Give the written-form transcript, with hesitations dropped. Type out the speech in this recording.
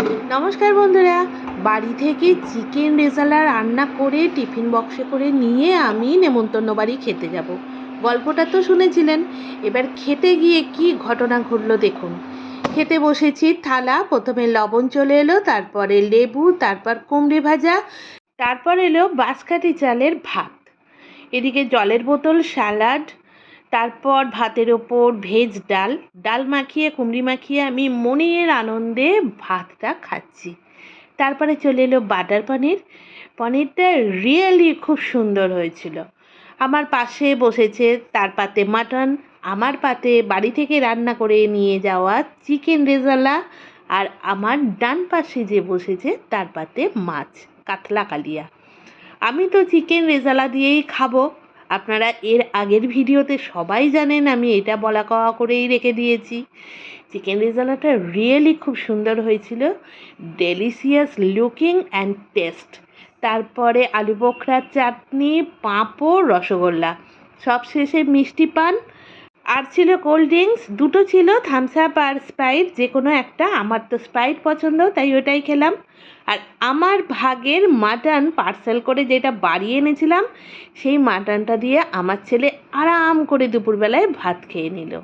নমস্কার বন্ধুরা, বাড়ি থেকে চিকেন রেজালা রান্না করে টিফিন বক্সে করে নিয়ে আমি নেমন্তন্ন বাড়ি খেতে যাব। গল্পটা তো শুনেছিলেন। এবার খেতে গিয়ে কি ঘটনা ঘটলো দেখুন। খেতে বসেছি, থালা প্রথমে লবণ চলে এলো, তারপরে লেবু, তারপর কুমড়ে ভাজা, তারপর এলো বাঁশকাঠি চালের ভাত, এদিকে জলের বোতল, স্যালাড, তারপর ভাতের ওপর ভেজ ডাল, ডাল মাখিয়ে কুমড়ি মাখিয়ে আমি মনের আনন্দে ভাতটা খাচ্ছি। তারপরে চলে এলো বাটার পনির। পনিরটা রিয়েলি খুব সুন্দর হয়েছিল। আমার পাশে বসেছে তার পাতে মাটন, আমার পাতে বাড়ি থেকে রান্না করে নিয়ে যাওয়া চিকেন রেজালা, আর আমার ডান পাশে যে বসেছে তার পাতে মাছ, কাতলা কালিয়া। আমি তো চিকেন রেজালা দিয়েই খাবো। আপনারা এর আগের ভিডিওতে সবাই জানেন আমি এটা বলা কওয়া করেই রেখে দিয়েছি। চিকেন রেজালাটা রিয়েলি খুব সুন্দর হয়েছিল, ডেলিশিয়াস লুকিং অ্যান্ড টেস্ট। তারপরে আলু বোখরার চাটনি, পাঁপড়, রসগোল্লা, সবশেষে মিষ্টি পান, আর ছিল কোল্ড ড্রিঙ্কস দুটো, ছিল থামস আপ আর স্প্রাইট, যে কোনো একটা। আমার তো স্প্রাইট পছন্দ, তাই ওটাই খেলাম। আর আমার ভাগের মাটন পার্সেল করে যেটা বাড়ি এনেছিলাম, সেই মাটনটা দিয়ে আমার ছেলে আরাম করে দুপুরবেলায় ভাত খেয়ে নিল।